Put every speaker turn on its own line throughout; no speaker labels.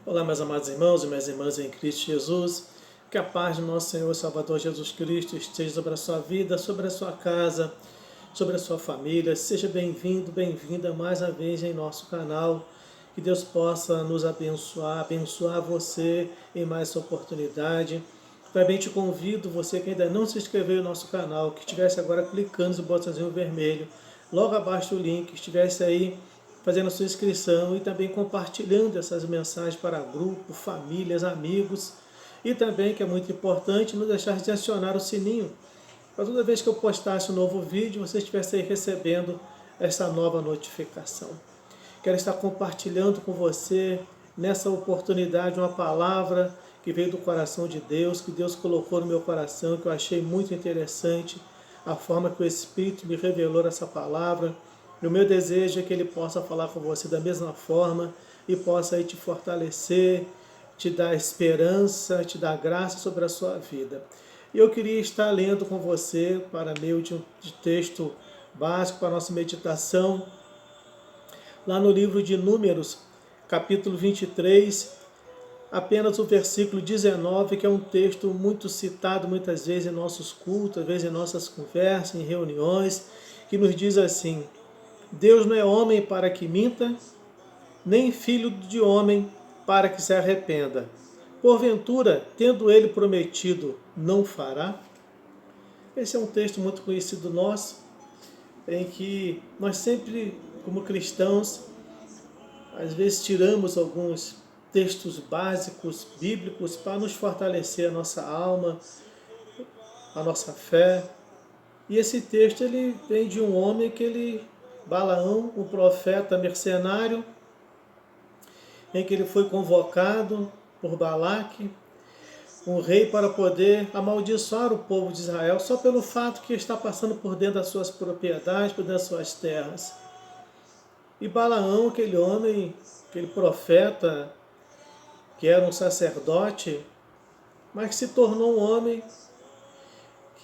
Olá, meus amados irmãos e minhas irmãs em Cristo Jesus. Que a paz do nosso Senhor e Salvador Jesus Cristo esteja sobre a sua vida, sobre a sua casa, sobre a sua família. Seja bem-vindo, bem-vinda mais uma vez em nosso canal. Que Deus possa nos abençoar, abençoar você em mais essa oportunidade. Também te convido, você que ainda não se inscreveu no nosso canal, que estivesse agora clicando no botãozinho vermelho, logo abaixo do link, estivesse aí fazendo a sua inscrição e também compartilhando essas mensagens para grupo, famílias, amigos. E também, que é muito importante, não deixar de acionar o sininho, para toda vez que eu postasse um novo vídeo, você estivesse aí recebendo essa nova notificação. Quero estar compartilhando com você, nessa oportunidade, uma palavra que veio do coração de Deus, que Deus colocou no meu coração, que eu achei muito interessante, a forma que o Espírito me revelou essa palavra. E o meu desejo é que Ele possa falar com você da mesma forma e possa aí te fortalecer, te dar esperança, te dar graça sobre a sua vida. E eu queria estar lendo com você, para meio de texto básico para a nossa meditação, lá no livro de Números, capítulo 23, apenas o versículo 19, que é um texto muito citado muitas vezes em nossos cultos, às vezes em nossas conversas, em reuniões, que nos diz assim: Deus não é homem para que minta, nem filho de homem para que se arrependa. Porventura, tendo ele prometido, não fará? Esse é um texto muito conhecido nosso, em que nós sempre, como cristãos, às vezes tiramos alguns textos básicos bíblicos para nos fortalecer a nossa alma, a nossa fé. E esse texto ele vem de um homem Balaão, um profeta mercenário, em que ele foi convocado por Balaque, um rei, para poder amaldiçoar o povo de Israel só pelo fato que está passando por dentro das suas propriedades, por dentro das suas terras. E Balaão, aquele homem, aquele profeta, que era um sacerdote, mas que se tornou um homem,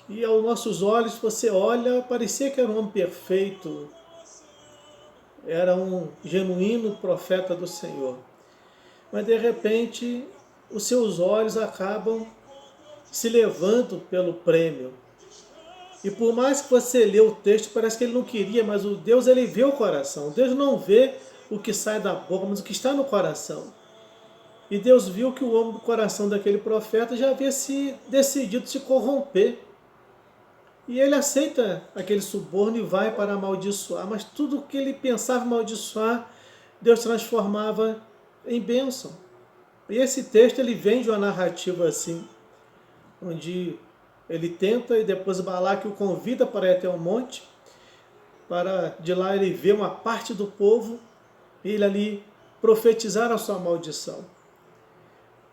e aos nossos olhos, você olha, parecia que era um homem perfeito, era um genuíno profeta do Senhor. Mas de repente, os seus olhos acabam se levando pelo prêmio. E por mais que você lê o texto, parece que ele não queria, mas o Deus, ele vê o coração. Deus não vê o que sai da boca, mas o que está no coração. E Deus viu que o homem do coração daquele profeta já havia se decidido se corromper. E ele aceita aquele suborno e vai para amaldiçoar. Mas tudo que ele pensava amaldiçoar, Deus transformava em bênção. E esse texto ele vem de uma narrativa assim, onde ele tenta e depois Balaque o convida para ir até o monte, para de lá ele ver uma parte do povo e ele ali profetizar a sua maldição.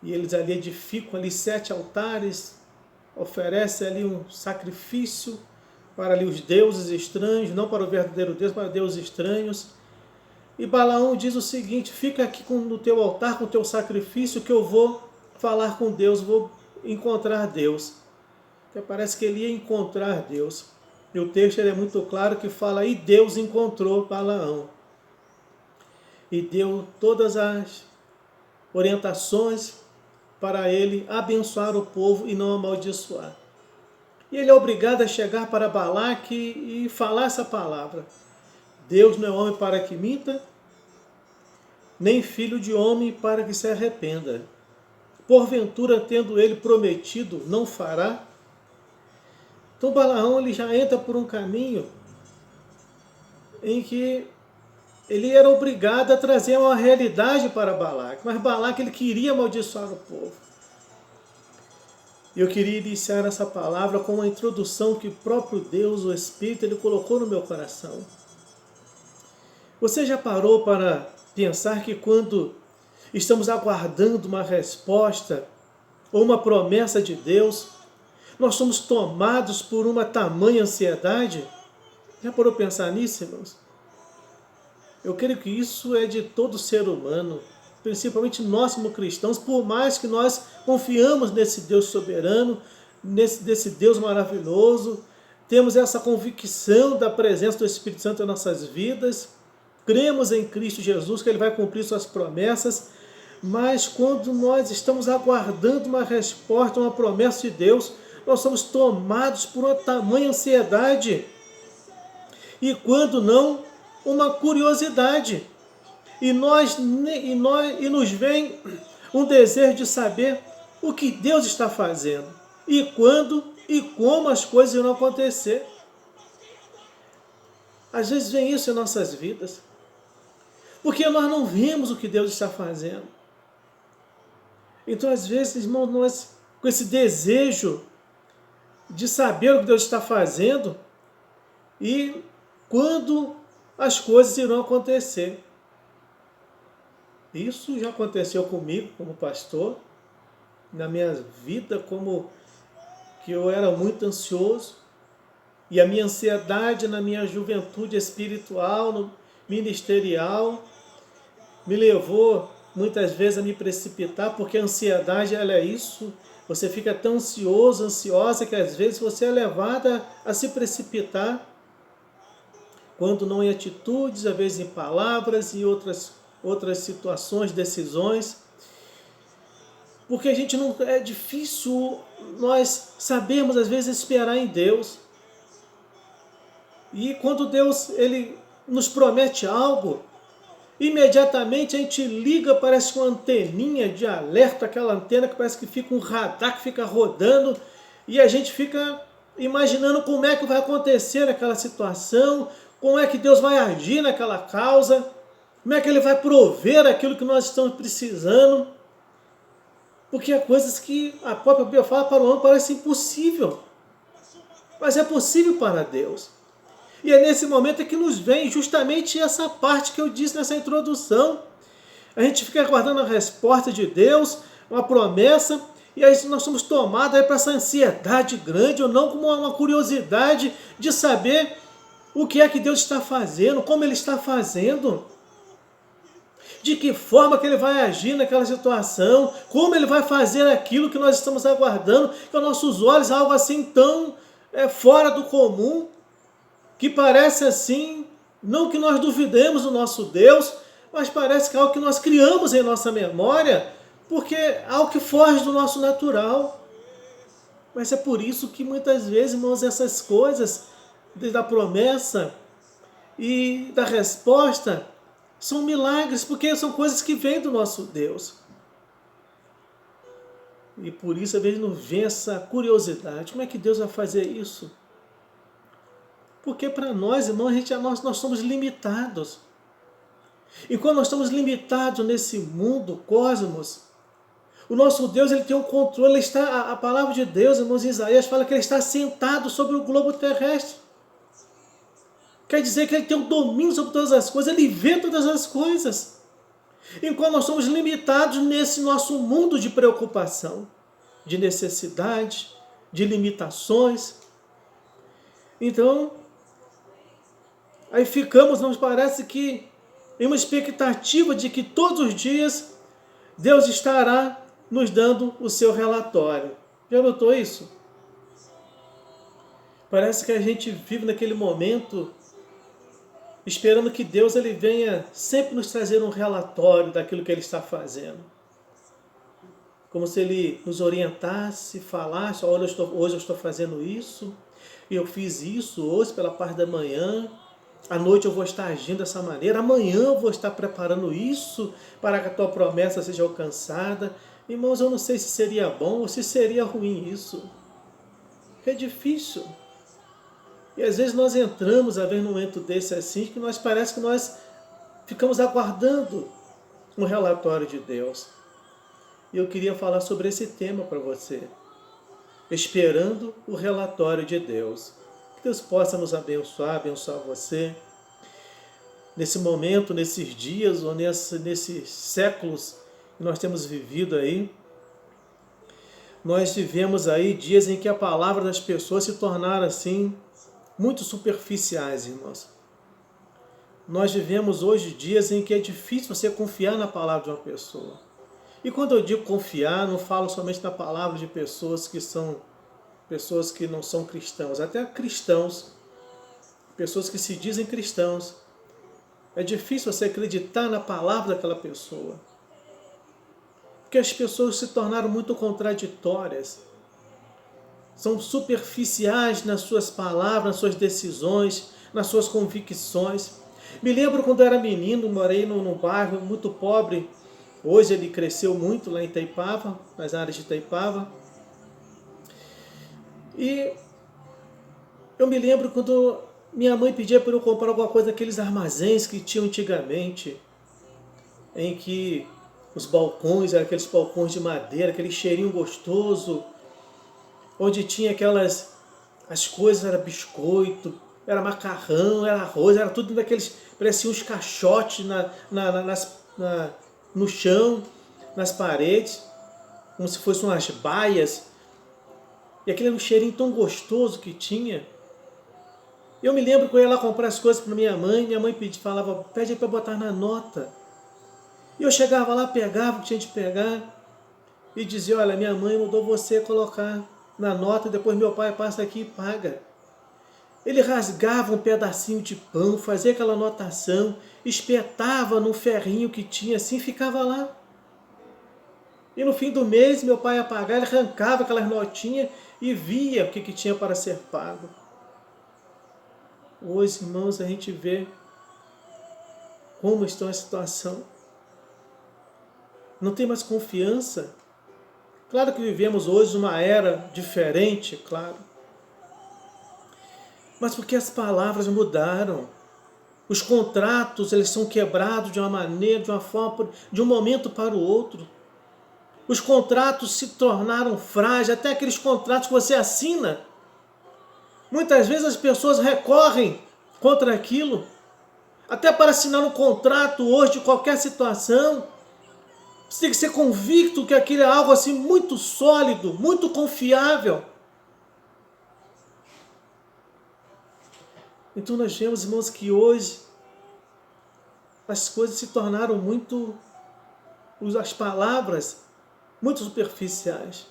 E eles ali edificam ali 7 altares, oferecem ali um sacrifício para ali os deuses estranhos, não para o verdadeiro Deus, para deuses estranhos. E Balaão diz o seguinte: fica aqui no teu altar, com o teu sacrifício, que eu vou falar com Deus, vou encontrar Deus. Porque parece que ele ia encontrar Deus. E o texto é muito claro que fala: e Deus encontrou Balaão. E deu todas as orientações para ele abençoar o povo e não amaldiçoar. E ele é obrigado a chegar para Balaque e falar essa palavra: Deus não é homem para que minta, nem filho de homem para que se arrependa. Porventura, tendo ele prometido, não fará? Então Balaão ele já entra por um caminho em que ele era obrigado a trazer uma realidade para Balaque, mas Balaque ele queria amaldiçoar o povo. Eu queria iniciar essa palavra com uma introdução que o próprio Deus, o Espírito, ele colocou no meu coração. Você já parou para pensar que quando estamos aguardando uma resposta ou uma promessa de Deus, nós somos tomados por uma tamanha ansiedade? Já parou a pensar nisso, irmãos? Eu creio que isso é de todo ser humano, principalmente nós como cristãos, por mais que nós confiamos nesse Deus soberano, nesse Deus maravilhoso, temos essa convicção da presença do Espírito Santo em nossas vidas, cremos em Cristo Jesus, que Ele vai cumprir suas promessas, Mas quando nós estamos aguardando uma resposta, uma promessa de Deus, nós somos tomados por uma tamanha ansiedade. E quando não, uma curiosidade. E nos vem um desejo de saber o que Deus está fazendo. E quando e como as coisas irão acontecer. Às vezes vem isso em nossas vidas. Porque nós não vemos o que Deus está fazendo. Então, às vezes, irmãos, nós, com esse desejo de saber o que Deus está fazendo e quando as coisas irão acontecer. Isso já aconteceu comigo como pastor, na minha vida, como que eu era muito ansioso, e a minha ansiedade na minha juventude espiritual, ministerial, me levou muitas vezes a me precipitar, porque a ansiedade ela é isso. Você fica tão ansioso, ansiosa, que às vezes você é levada a se precipitar, quando não em atitudes, às vezes em palavras e outras situações, decisões. Porque a gente não, é difícil nós sabermos às vezes esperar em Deus. E quando Deus ele nos promete algo, imediatamente a gente liga, parece uma anteninha de alerta, aquela antena que parece que fica um radar que fica rodando, e a gente fica imaginando como é que vai acontecer aquela situação, como é que Deus vai agir naquela causa, como é que Ele vai prover aquilo que nós estamos precisando. Porque há coisas que a própria Bíblia fala para o homem parece impossível, mas é possível para Deus. E é nesse momento que nos vem justamente essa parte que eu disse nessa introdução. A gente fica aguardando a resposta de Deus, uma promessa, e aí nós somos tomados para essa ansiedade grande, ou não como uma curiosidade de saber o que é que Deus está fazendo, como Ele está fazendo, de que forma que Ele vai agir naquela situação, como Ele vai fazer aquilo que nós estamos aguardando, que aos nossos olhos é algo assim tão fora do comum, que parece assim, não que nós duvidemos do nosso Deus, mas parece que é algo que nós criamos em nossa memória, porque é algo que foge do nosso natural. Mas é por isso que muitas vezes, irmãos, essas coisas da promessa e da resposta são milagres, porque são coisas que vêm do nosso Deus. E por isso, às vezes, nos vem essa curiosidade. Como é que Deus vai fazer isso? Porque para nós, irmãos, nós somos limitados. E quando nós estamos limitados nesse mundo, cosmos, o nosso Deus ele tem um controle. Ele está, a palavra de Deus, irmãos, em Isaías fala que Ele está sentado sobre o globo terrestre. Quer dizer que Ele tem o domínio sobre todas as coisas, Ele vê todas as coisas. Enquanto nós somos limitados nesse nosso mundo de preocupação, de necessidade, de limitações. Então, aí ficamos, nos parece que, em uma expectativa de que todos os dias Deus estará nos dando o seu relatório. Já notou isso? Parece que a gente vive naquele momento esperando que Deus ele venha sempre nos trazer um relatório daquilo que Ele está fazendo. Como se Ele nos orientasse, falasse, olha, hoje eu estou fazendo isso, e eu fiz isso hoje pela parte da manhã, à noite eu vou estar agindo dessa maneira, amanhã eu vou estar preparando isso para que a tua promessa seja alcançada. Irmãos, eu não sei se seria bom ou se seria ruim isso. É difícil. E às vezes nós entramos a ver num momento desse assim, que parece que nós ficamos aguardando um relatório de Deus. E eu queria falar sobre esse tema para você. Esperando o relatório de Deus. Que Deus possa nos abençoar você. Nesse momento, nesses dias, ou nesses séculos que nós temos vivido aí, nós vivemos aí dias em que a palavra das pessoas se tornaram assim, muito superficiais, irmãos. Nós vivemos hoje dias em que é difícil você confiar na palavra de uma pessoa. E quando eu digo confiar, não falo somente na palavra de pessoas que não são cristãos, até cristãos, pessoas que se dizem cristãos. É difícil você acreditar na palavra daquela pessoa. porque as pessoas se tornaram muito contraditórias. São superficiais nas suas palavras, nas suas decisões, nas suas convicções. Me lembro quando eu era menino, morei num bairro muito pobre. Hoje ele cresceu muito lá em Itaipava, nas áreas de Itaipava. E eu me lembro quando minha mãe pedia para eu comprar alguma coisa naqueles armazéns que tinham antigamente, em que os balcões eram aqueles balcões de madeira, aquele cheirinho gostoso, onde tinha as coisas, era biscoito, era macarrão, era arroz, era tudo daqueles, parecia uns caixotes no chão, nas paredes, como se fossem umas baias. E aquele era um cheirinho tão gostoso que tinha. Eu me lembro que eu ia lá comprar as coisas para minha mãe falava, pede aí para botar na nota. E eu chegava lá, pegava o que tinha de pegar e dizia, olha, minha mãe mandou você colocar na nota, depois meu pai passa aqui e paga. Ele rasgava um pedacinho de pão, fazia aquela anotação, espetava num ferrinho que tinha assim, ficava lá. E no fim do mês, meu pai ia pagar, ele arrancava aquelas notinhas e via o que tinha para ser pago. Hoje, irmãos, a gente vê como está a situação. Não tem mais confiança. Claro que vivemos hoje uma era diferente, claro. Mas porque as palavras mudaram. Os contratos, eles são quebrados de uma maneira, de uma forma, de um momento para o outro. Os contratos se tornaram frágeis, até aqueles contratos que você assina. Muitas vezes as pessoas recorrem contra aquilo. Até para assinar um contrato hoje de qualquer situação, você tem que ser convicto que aquilo é algo assim muito sólido, muito confiável. Então nós vemos, irmãos, que hoje as coisas se tornaram as palavras muito superficiais.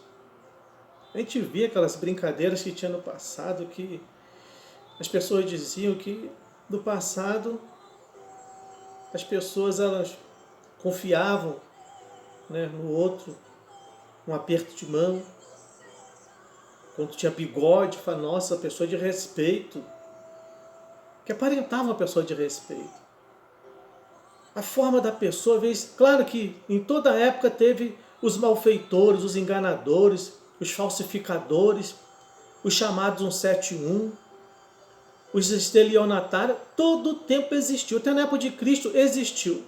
A gente via aquelas brincadeiras que tinha no passado, que as pessoas diziam que no passado as pessoas elas confiavam, né, no outro, um aperto de mão. Quando tinha bigode, fala, nossa, pessoa de respeito. Que aparentava uma pessoa de respeito. A forma da pessoa, claro que em toda época teve os malfeitores, os enganadores, os falsificadores, os chamados 171, os estelionatários, todo o tempo existiu. Até na época de Cristo existiu.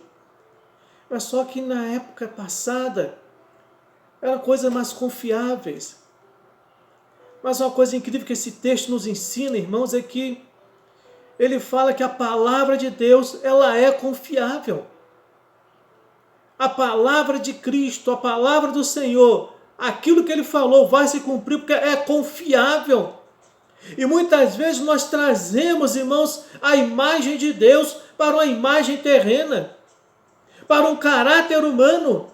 Mas só que na época passada eram coisas mais confiáveis. Mas uma coisa incrível que esse texto nos ensina, irmãos, é que ele fala que a palavra de Deus, ela é confiável. A palavra de Cristo, a palavra do Senhor, aquilo que ele falou vai se cumprir porque é confiável. E muitas vezes nós trazemos, irmãos, a imagem de Deus para uma imagem terrena, para um caráter humano.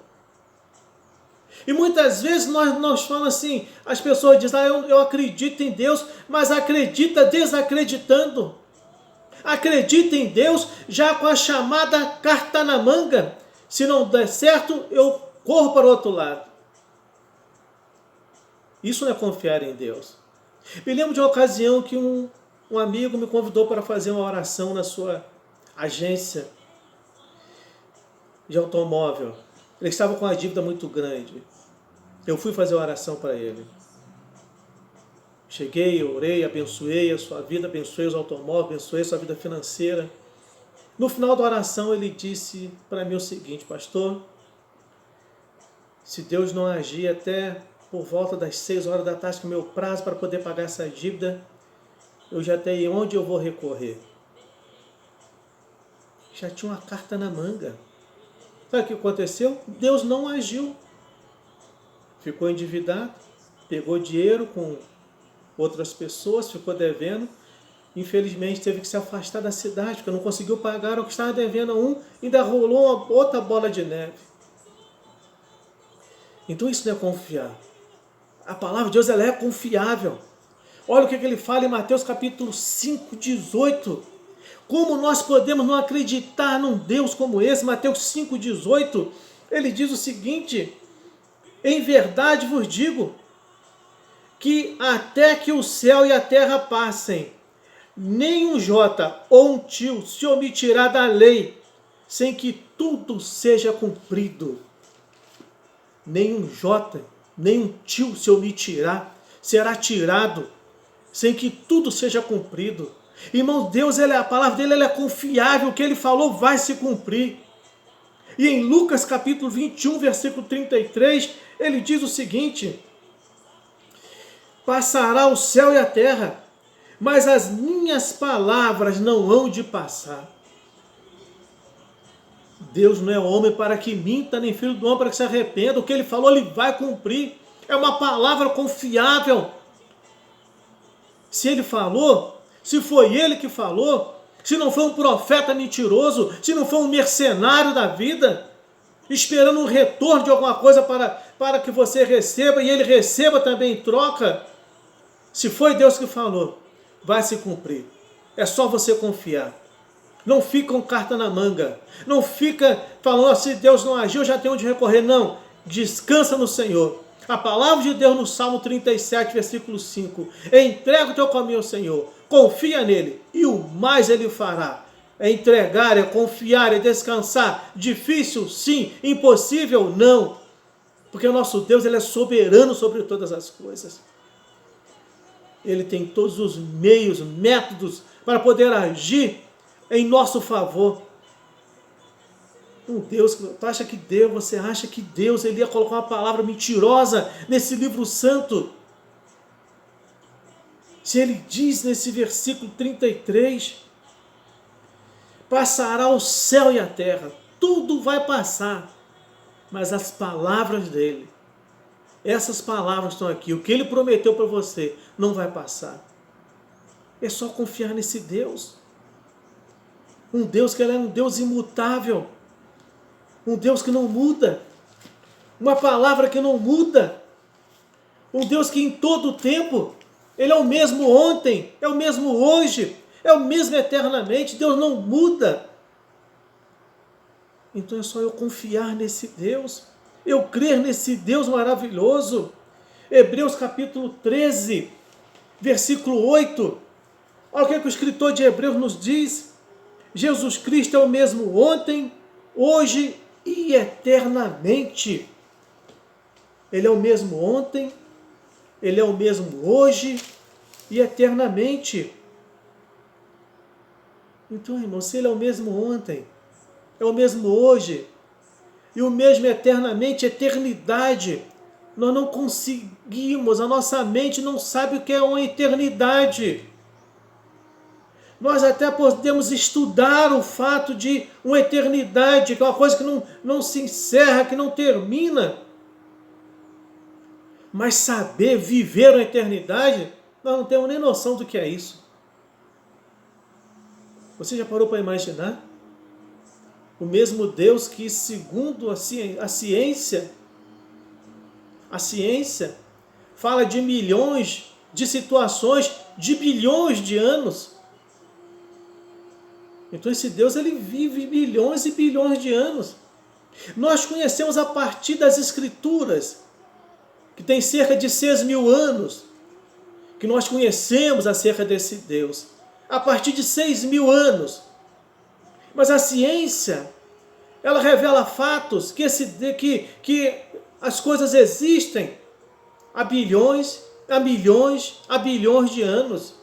E muitas vezes nós falamos assim, as pessoas dizem, eu acredito em Deus, mas acredita desacreditando. Acredita em Deus já com a chamada carta na manga. Se não der certo, eu corro para o outro lado. Isso não é confiar em Deus. Me lembro de uma ocasião que um amigo me convidou para fazer uma oração na sua agência de automóvel. Ele estava com uma dívida muito grande. Eu fui fazer uma oração para ele. Cheguei, orei, abençoei a sua vida, abençoei os automóveis, abençoei a sua vida financeira. No final da oração ele disse para mim o seguinte, pastor, se Deus não agir até por volta das 6 horas da tarde, que é o meu prazo para poder pagar essa dívida, eu já tenho onde eu vou recorrer. Já tinha uma carta na manga. Sabe o que aconteceu? Deus não agiu. Ficou endividado, pegou dinheiro com outras pessoas, ficou devendo. Infelizmente teve que se afastar da cidade, porque não conseguiu pagar o que estava devendo a um, ainda rolou uma outra bola de neve. Então isso não é confiar. A palavra de Deus ela é confiável. Olha o que ele fala em Mateus capítulo 5, 18. Como nós podemos não acreditar num Deus como esse? Mateus 5, 18, ele diz o seguinte, Em verdade vos digo que até que o céu e a terra passem, nem um jota ou um tio se omitirá da lei, sem que tudo seja cumprido. Nem um jota, nem um tio se omitirá, será tirado, sem que tudo seja cumprido. Irmão, Deus, a palavra dele ela é confiável, o que ele falou vai se cumprir. E em Lucas capítulo 21, versículo 33, ele diz o seguinte: passará o céu e a terra, mas as minhas palavras não hão de passar. Deus não é homem para que minta, nem filho do homem para que se arrependa. O que ele falou, ele vai cumprir. É uma palavra confiável. Se ele falou, se foi ele que falou, se não foi um profeta mentiroso, se não foi um mercenário da vida, esperando um retorno de alguma coisa para que você receba e ele receba também em troca, se foi Deus que falou, vai se cumprir. É só você confiar. Não fica com carta na manga. Não fica falando, se Deus não agiu, já tem onde recorrer. Não. Descansa no Senhor. A palavra de Deus no Salmo 37, versículo 5. Entrega o teu caminho ao Senhor. Confia nele e o mais ele fará. É entregar, é confiar, é descansar. Difícil? Sim. Impossível? Não. Porque o nosso Deus ele é soberano sobre todas as coisas. Ele tem todos os meios, métodos para poder agir em nosso favor. Você acha que Deus ele ia colocar uma palavra mentirosa nesse livro santo? Se ele diz nesse versículo 33, passará o céu e a terra, tudo vai passar, mas as palavras dele, essas palavras estão aqui, o que ele prometeu para você não vai passar. É só confiar nesse Deus. Um Deus que é um Deus imutável. Um Deus que não muda. Uma palavra que não muda. Um Deus que em todo o tempo, ele é o mesmo ontem, é o mesmo hoje, é o mesmo eternamente. Deus não muda. Então é só eu confiar nesse Deus. Eu crer nesse Deus maravilhoso. Hebreus capítulo 13, versículo 8. Olha o que o escritor de Hebreus nos diz. Jesus Cristo é o mesmo ontem, hoje e eternamente. Ele é o mesmo ontem, ele é o mesmo hoje e eternamente. Então, irmão, se ele é o mesmo ontem, é o mesmo hoje e o mesmo eternamente, eternidade, nós não conseguimos, a nossa mente não sabe o que é uma eternidade. Nós até podemos estudar o fato de uma eternidade, que é uma coisa que não se encerra, que não termina. Mas saber viver uma eternidade, nós não temos nem noção do que é isso. Você já parou para imaginar? O mesmo Deus que, segundo a ciência fala de milhões de situações, de bilhões de anos. Então esse Deus ele vive bilhões e bilhões de anos. Nós conhecemos a partir das Escrituras, que tem cerca de 6.000 anos, que nós conhecemos acerca desse Deus. A partir de 6.000 anos. Mas a ciência, ela revela fatos que as coisas existem há bilhões, há milhões, há bilhões de anos.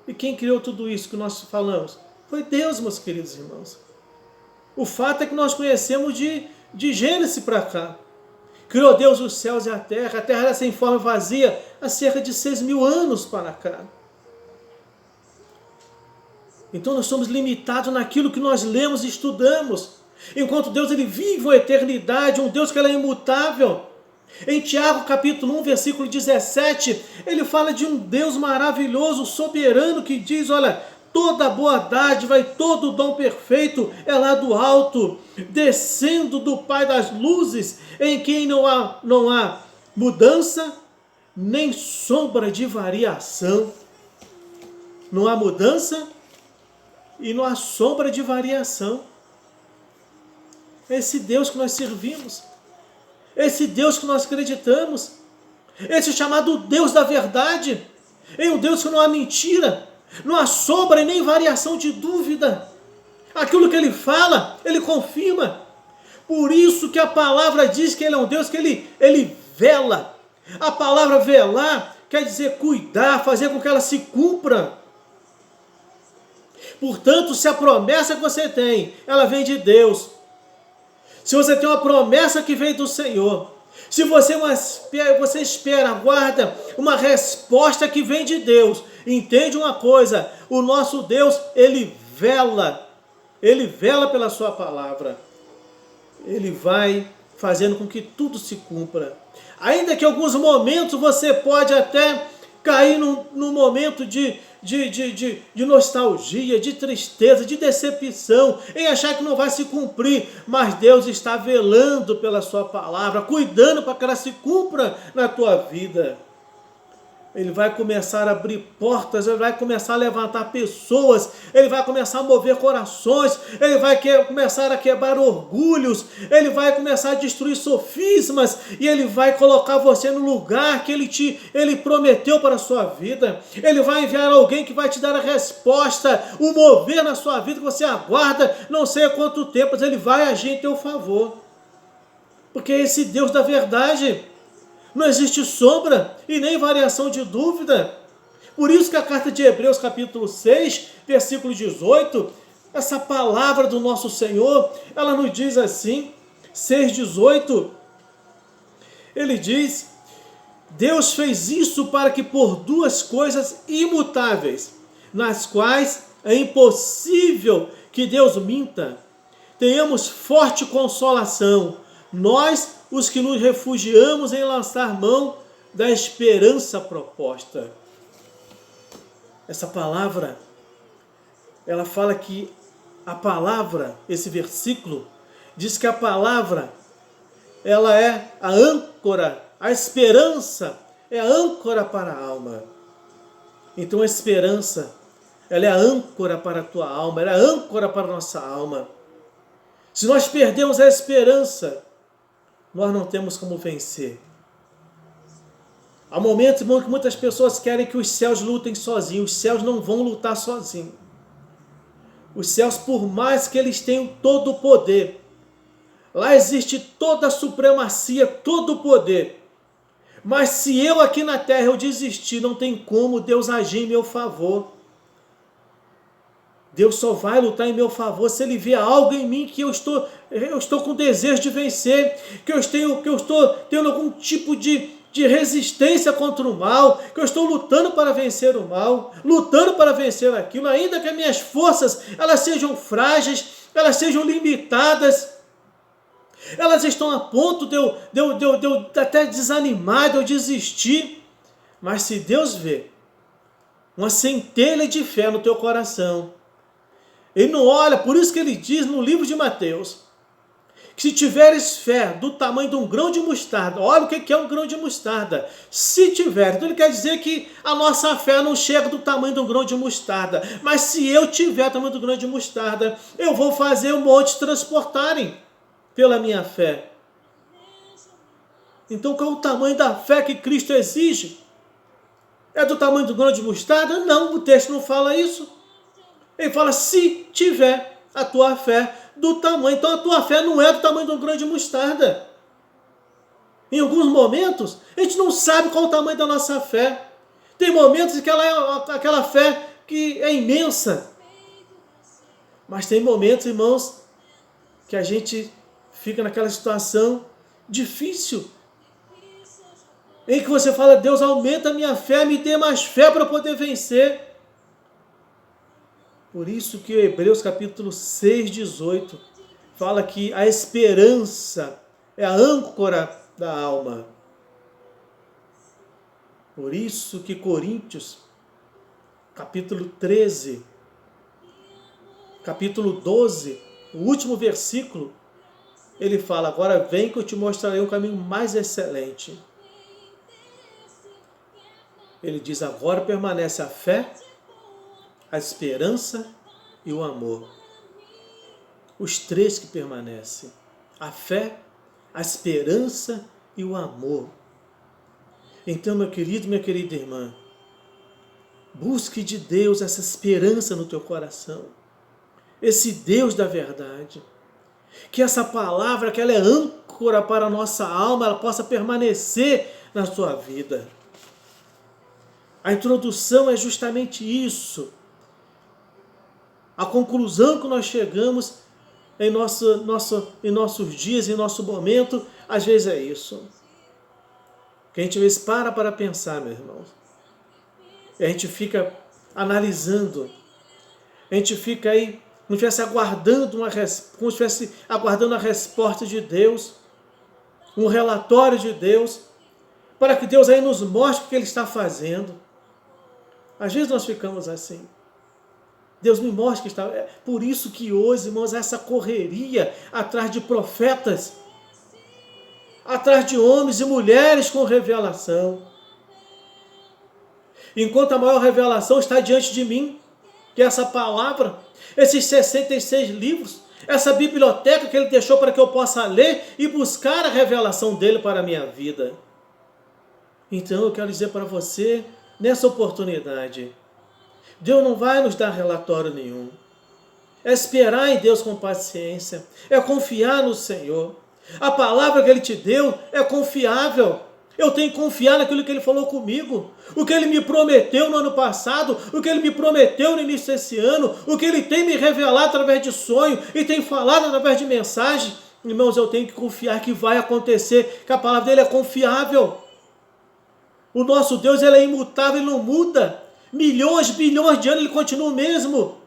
E quem criou tudo isso que nós falamos? Foi Deus, meus queridos irmãos. O fato é que nós conhecemos de Gênesis para cá. Criou Deus os céus e a terra era sem forma e vazia há cerca de 6.000 anos para cá. Então nós somos limitados naquilo que nós lemos e estudamos. Enquanto Deus ele vive uma eternidade, um Deus que ele é imutável. Em Tiago capítulo 1, versículo 17, ele fala de um Deus maravilhoso, soberano, que diz, olha, toda boa dádiva e todo dom perfeito é lá do alto, descendo do Pai das luzes, em quem não há mudança, nem sombra de variação. Não há mudança e não há sombra de variação. É esse Deus que nós servimos. esse Deus que nós acreditamos, esse chamado Deus da verdade, em um Deus que não há mentira, não há sombra e nem variação de dúvida. Aquilo que ele fala, ele confirma. Por isso que a palavra diz que ele é um Deus que ele vela. A palavra velar quer dizer cuidar, fazer com que ela se cumpra. Portanto, se a promessa que você tem, ela vem de Deus. Se você tem uma promessa que vem do Senhor, se você espera, aguarda uma resposta que vem de Deus, entende uma coisa, o nosso Deus, ele vela pela sua palavra. Ele vai fazendo com que tudo se cumpra. Ainda que em alguns momentos você pode até cair num momento de nostalgia, de tristeza, de decepção, em achar que não vai se cumprir, mas Deus está velando pela sua palavra, cuidando para que ela se cumpra na tua vida. Ele vai começar a abrir portas, ele vai começar a levantar pessoas, ele vai começar a mover corações, ele vai começar a quebrar orgulhos, ele vai começar a destruir sofismas e ele vai colocar você no lugar que ele prometeu para a sua vida. Ele vai enviar alguém que vai te dar a resposta, o mover na sua vida que você aguarda não sei há quanto tempo, mas ele vai agir em teu favor. Porque é esse Deus da verdade. Não existe sombra e nem variação de dúvida. Por isso que a carta de Hebreus, capítulo 6, versículo 18, essa palavra do nosso Senhor, ela nos diz assim, 6,18, ele diz, Deus fez isso para que por duas coisas imutáveis, nas quais é impossível que Deus minta, tenhamos forte consolação, nós os que nos refugiamos em lançar mão da esperança proposta. Essa palavra, ela fala que a palavra, esse versículo, diz que a palavra, ela é a âncora, a esperança é a âncora para a alma. Então a esperança, ela é a âncora para a tua alma, ela é a âncora para a nossa alma. Se nós perdemos a esperança, nós não temos como vencer. Há momentos, irmão, que muitas pessoas querem que os céus lutem sozinhos. Os céus não vão lutar sozinhos. Os céus, por mais que eles tenham todo o poder, lá existe toda a supremacia, todo o poder. Mas se eu aqui na terra eu desistir, não tem como Deus agir em meu favor. Deus só vai lutar em meu favor se Ele vê algo em mim que eu estou com desejo de vencer, que eu estou tendo algum tipo de resistência contra o mal, que eu estou lutando para vencer o mal, lutando para vencer aquilo, ainda que as minhas forças elas sejam frágeis, elas sejam limitadas, elas estão a ponto de eu até desanimar, de eu desistir, mas se Deus vê uma centelha de fé no teu coração, Ele não olha, por isso que ele diz no livro de Mateus, que se tiveres fé do tamanho de um grão de mostarda, olha o que é um grão de mostarda, se tiver, então ele quer dizer que a nossa fé não chega do tamanho de um grão de mostarda, mas se eu tiver o tamanho do grão de mostarda, eu vou fazer o monte transportarem pela minha fé. Então qual é o tamanho da fé que Cristo exige? É do tamanho do grão de mostarda? Não, o texto não fala isso. Ele fala, se tiver a tua fé do tamanho. Então a tua fé não é do tamanho de um grão de mostarda. Em alguns momentos, a gente não sabe qual é o tamanho da nossa fé. Tem momentos em que ela é aquela fé que é imensa. Mas tem momentos, irmãos, que a gente fica naquela situação difícil. Em que você fala, Deus, aumenta a minha fé, me dê mais fé para poder vencer. Por isso que Hebreus capítulo 6, 18 fala que a esperança é a âncora da alma. Por isso que Coríntios, capítulo 13, capítulo 12, o último versículo, ele fala, agora vem que eu te mostrarei um caminho mais excelente. Ele diz, agora permanece a fé, a esperança e o amor. Os três que permanecem. A fé, a esperança e o amor. Então, meu querido, minha querida irmã, busque de Deus essa esperança no teu coração, esse Deus da verdade. Que essa palavra, que ela é âncora para a nossa alma, ela possa permanecer na sua vida. A introdução é justamente isso. A conclusão que nós chegamos em nossos dias, em nosso momento, às vezes é isso. Que a gente às vezes para pensar, meu irmão. E a gente fica analisando. A gente fica aí, como se estivesse aguardando a resposta de Deus, um relatório de Deus, para que Deus aí nos mostre o que Ele está fazendo. Às vezes nós ficamos assim. Deus me mostra que está... É por isso que hoje, irmãos, essa correria atrás de profetas, atrás de homens e mulheres com revelação. Enquanto a maior revelação está diante de mim, que é essa palavra, esses 66 livros, essa biblioteca que Ele deixou para que eu possa ler e buscar a revelação dEle para a minha vida. Então eu quero dizer para você, nessa oportunidade, Deus não vai nos dar relatório nenhum. É esperar em Deus com paciência, é confiar no Senhor. A palavra que Ele te deu é confiável. Eu tenho que confiar naquilo que Ele falou comigo. O que Ele me prometeu no ano passado, o que Ele me prometeu no início desse ano, o que Ele tem me revelado através de sonho e tem falado através de mensagem. Irmãos, eu tenho que confiar que vai acontecer, que a palavra dEle é confiável. O nosso Deus, Ele é imutável, Ele não muda. Milhões, bilhões de anos, Ele continua o mesmo.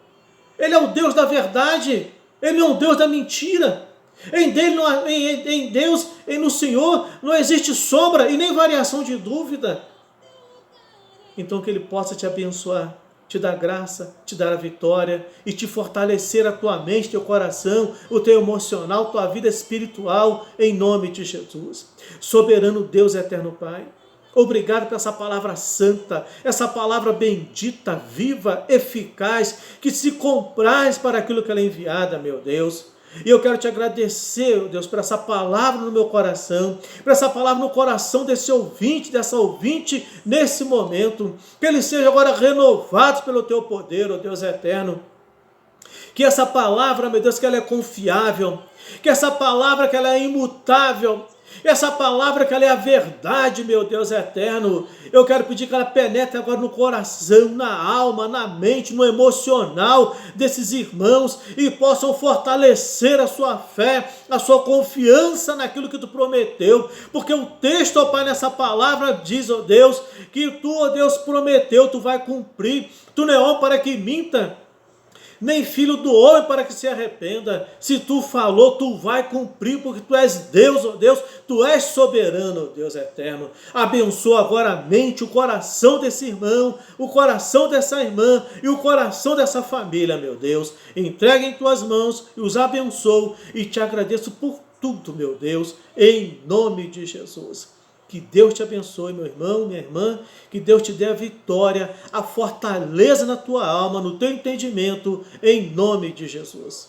Ele é o Deus da verdade. Ele não é o Deus da mentira. Em Deus e no Senhor não existe sombra e nem variação de dúvida. Então que Ele possa te abençoar, te dar graça, te dar a vitória e te fortalecer a tua mente, teu coração, o teu emocional, tua vida espiritual, em nome de Jesus. Soberano Deus, eterno Pai, obrigado por essa palavra santa, essa palavra bendita, viva, eficaz, que se compraz para aquilo que ela é enviada, meu Deus. E eu quero te agradecer, meu Deus, por essa palavra no meu coração, por essa palavra no coração desse ouvinte, dessa ouvinte, nesse momento. Que ele seja agora renovado pelo teu poder, ó Deus eterno. Que essa palavra, meu Deus, que ela é confiável, que essa palavra que ela é imutável, essa palavra que ela é a verdade, meu Deus eterno. Eu quero pedir que ela penetre agora no coração, na alma, na mente, no emocional desses irmãos e possam fortalecer a sua fé, a sua confiança naquilo que tu prometeu. Porque o texto, ó Pai, nessa palavra diz, ó Deus, que tu, ó Deus, prometeu, tu vai cumprir. Tu não é homem para que minta, nem filho do homem para que se arrependa. Se tu falou, tu vai cumprir, porque tu és Deus, ó Deus, tu és soberano, ó Deus eterno. Abençoa agora a mente, o coração desse irmão, o coração dessa irmã e o coração dessa família, meu Deus. Entrega em tuas mãos e os abençoo e te agradeço por tudo, meu Deus, em nome de Jesus. Que Deus te abençoe, meu irmão, minha irmã, que Deus te dê a vitória, a fortaleza na tua alma, no teu entendimento, em nome de Jesus.